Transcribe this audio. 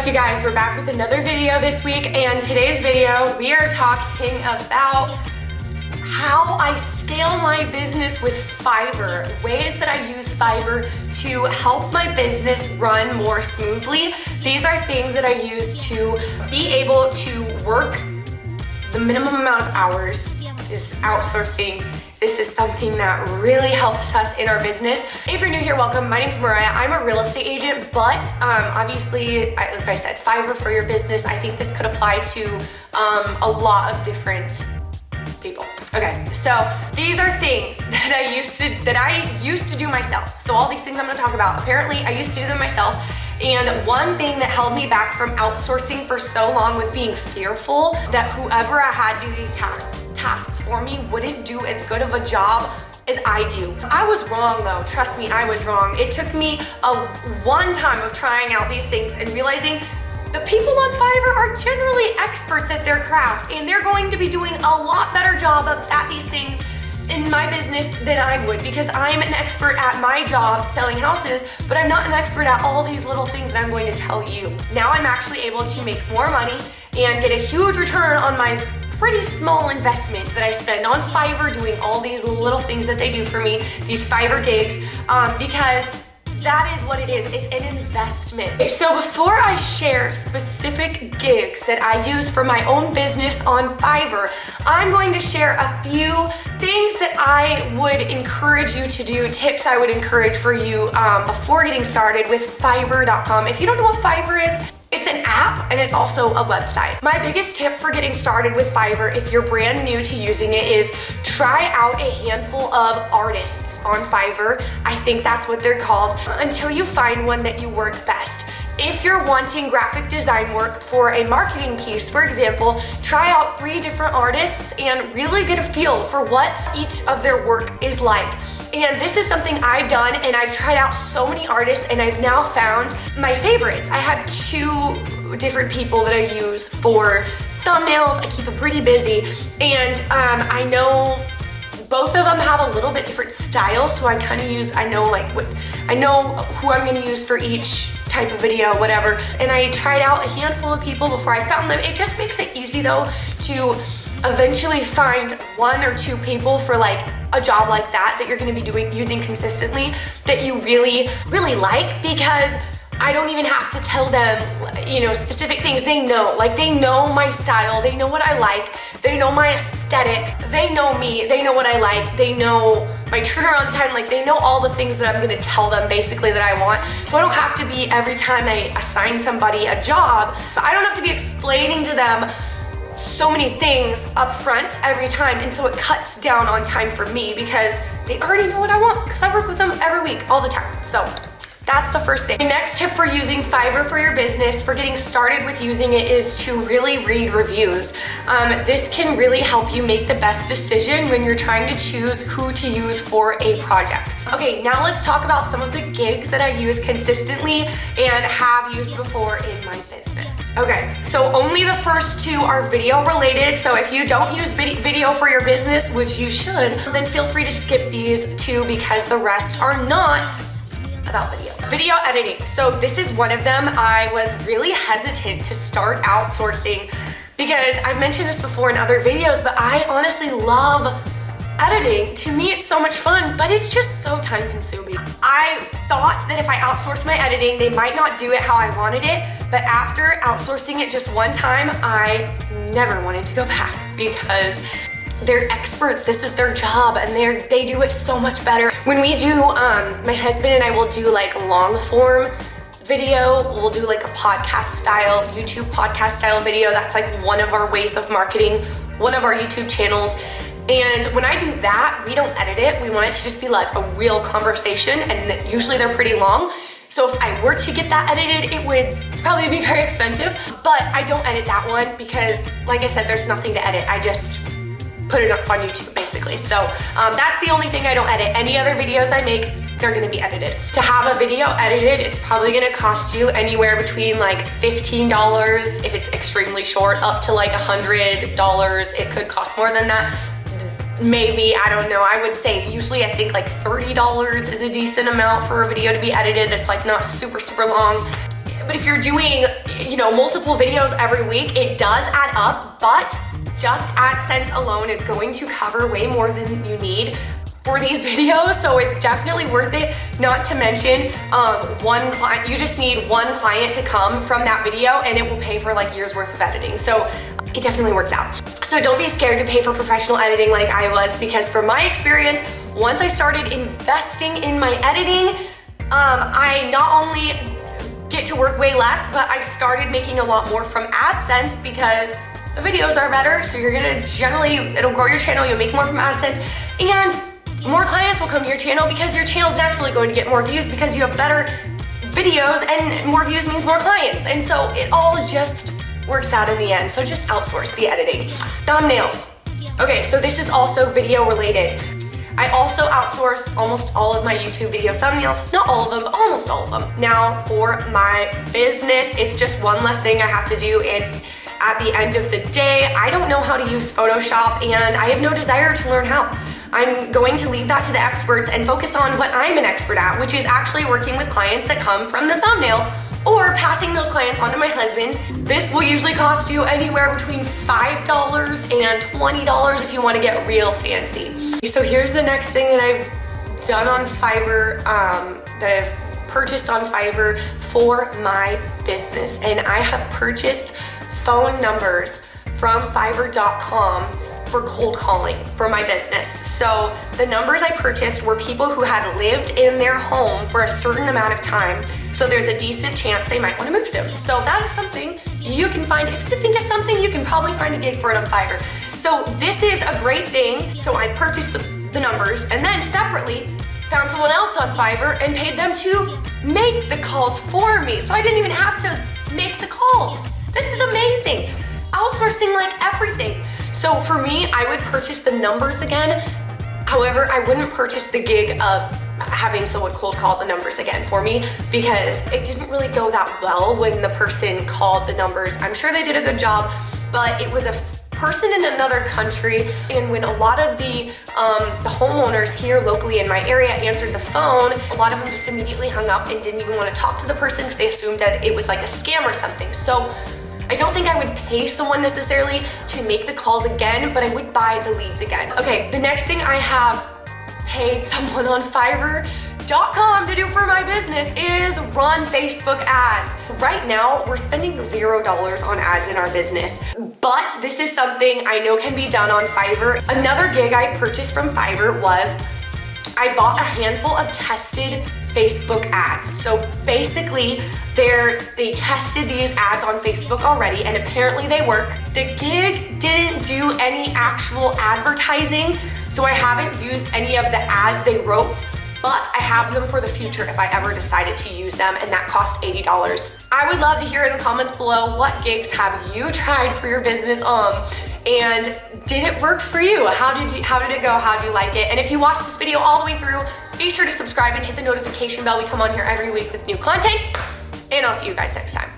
You guys, we're back with another video this week, and today's video we are talking about how I scale my business with Fiverr, ways that I use Fiverr to help my business run more smoothly. These are things that I use to be able to work the minimum amount of hours, is outsourcing. This is something that really helps us in our business. If you're new here, welcome. My name's Mariah. I'm a real estate agent, but obviously, like I said, Fiverr for your business. I think this could apply to a lot of different people. Okay, so these are things that I used to do myself. So all these things I'm gonna talk about, apparently I used to do them myself. And one thing that held me back from outsourcing for so long was being fearful that whoever I had do these tasks for me wouldn't do as good of a job as I do. I was wrong though, trust me, I was wrong. It took me one time of trying out these things and realizing the people on Fiverr are generally experts at their craft, and they're going to be doing a lot better job at these things in my business than I would, because I'm an expert at my job selling houses, but I'm not an expert at all these little things that I'm going to tell you. Now I'm actually able to make more money and get a huge return on my pretty small investment that I spend on Fiverr doing all these little things that they do for me, these Fiverr gigs, because that is what it is. It's an investment. So before I share specific gigs that I use for my own business on Fiverr, I'm going to share a few things that I would encourage you to do, tips I would encourage for you before getting started with Fiverr.com. If you don't know what Fiverr is, it's an app and it's also a website. My biggest tip for getting started with Fiverr, if you're brand new to using it, is try out a handful of artists on Fiverr. I think that's what they're called, until you find one that you work best. If you're wanting graphic design work for a marketing piece, for example, try out 3 different artists and really get a feel for what each of their work is like. And this is something I've done, and I've tried out so many artists, and I've now found my favorites. I have 2 different people that I use for thumbnails. I keep them pretty busy, and I know both of them have a little bit different style, so I kind of use, I know who I'm gonna use for each type of video, whatever. And I tried out a handful of people before I found them. It just makes it easy though to eventually find 1 or 2 people for like a job like that you're gonna be using consistently, that you really, really like, because I don't even have to tell them, specific things. They know my style, they know what I like, they know my aesthetic, they know me, they know what I like, they know my turnaround time, they know all the things that I'm gonna tell them basically that I want. So I don't have to be, every time I assign somebody a job, I don't have to be explaining to them so many things up front every time, and so it cuts down on time for me because they already know what I want, because I work with them every week, all the time. So that's the first thing. The next tip for using Fiverr for your business, for getting started with using it, is to really read reviews. This can really help you make the best decision when you're trying to choose who to use for a project. Okay, now let's talk about some of the gigs that I use consistently and have used before in my business. Okay, so only the first 2 are video related, so if you don't use video for your business, which you should, then feel free to skip these 2 because the rest are not about video. Video editing, so this is one of them. I was really hesitant to start outsourcing because I've mentioned this before in other videos, but I honestly love editing. To me, it's so much fun, but it's just so time consuming. I thought that if I outsourced my editing, they might not do it how I wanted it, but after outsourcing it just one time, I never wanted to go back because they're experts. This is their job, and they do it so much better. When we do, my husband and I will do long form video. We'll do a podcast style, YouTube podcast style video. That's one of our ways of marketing one of our YouTube channels. And when I do that, we don't edit it. We want it to just be a real conversation, and usually they're pretty long. So if I were to get that edited, it would probably be very expensive, but I don't edit that one because, like I said, there's nothing to edit. I just put it up on YouTube basically. So that's the only thing I don't edit. Any other videos I make, they're gonna be edited. To have a video edited, it's probably gonna cost you anywhere between $15 if it's extremely short, up to $100. It could cost more than that. Maybe, I don't know. I would say usually I think $30 is a decent amount for a video to be edited that's not super, super long. But if you're doing, multiple videos every week, it does add up, but just AdSense alone is going to cover way more than you need for these videos, so it's definitely worth it. Not to mention, one client, you just need one client to come from that video and it will pay for like years worth of editing. So it definitely works out. So don't be scared to pay for professional editing like I was, because from my experience, once I started investing in my editing, I not only get to work way less, but I started making a lot more from AdSense because the videos are better. So you're gonna it'll grow your channel, you'll make more from AdSense, and more clients will come to your channel because your channel's naturally going to get more views because you have better videos, and more views means more clients. And so it all just works out in the end. So just outsource the editing. Thumbnails. Okay, so this is also video related. I also outsource almost all of my YouTube video thumbnails. Not all of them, but almost all of them. Now for my business, it's just one less thing I have to do, and at the end of the day, I don't know how to use Photoshop and I have no desire to learn how. I'm going to leave that to the experts and focus on what I'm an expert at, which is actually working with clients that come from the thumbnail or passing those clients on to my husband. This will usually cost you anywhere between $5 and $20 if you want to get real fancy. So here's the next thing that I've done on Fiverr, that I've purchased on Fiverr for my business. And I have purchased phone numbers from Fiverr.com for cold calling for my business. So the numbers I purchased were people who had lived in their home for a certain amount of time. So there's a decent chance they might want to move soon. So that is something you can find. If you think of something, you can probably find a gig for it on Fiverr. So this is a great thing. So I purchased the numbers and then separately found someone else on Fiverr and paid them to make the calls for me. So I didn't even have to make the calls. This is amazing. Outsourcing like everything. So for me, I would purchase the numbers again. However, I wouldn't purchase the gig of having someone cold call the numbers again for me, because it didn't really go that well when the person called the numbers. I'm sure they did a good job, but it was a person in another country, and when a lot of the homeowners here locally in my area answered the phone, a lot of them just immediately hung up and didn't even want to talk to the person because they assumed that it was like a scam or something. So I don't think I would pay someone necessarily to make the calls again, but I would buy the leads again. Okay, the next thing I have paid someone on Fiverr.com to do for my business is run Facebook ads. Right now, we're spending $0 on ads in our business, but this is something I know can be done on Fiverr. Another gig I purchased from Fiverr was I bought a handful of tested Facebook ads. So basically, they tested these ads on Facebook already, and apparently they work. The gig didn't do any actual advertising, so I haven't used any of the ads they wrote, but I have them for the future if I ever decided to use them, and that cost $80. I would love to hear in the comments below, what gigs have you tried for your business, and did it work for you? How did it go? How did you like it? And if you watched this video all the way through, be sure to subscribe and hit the notification bell. We come on here every week with new content, and I'll see you guys next time.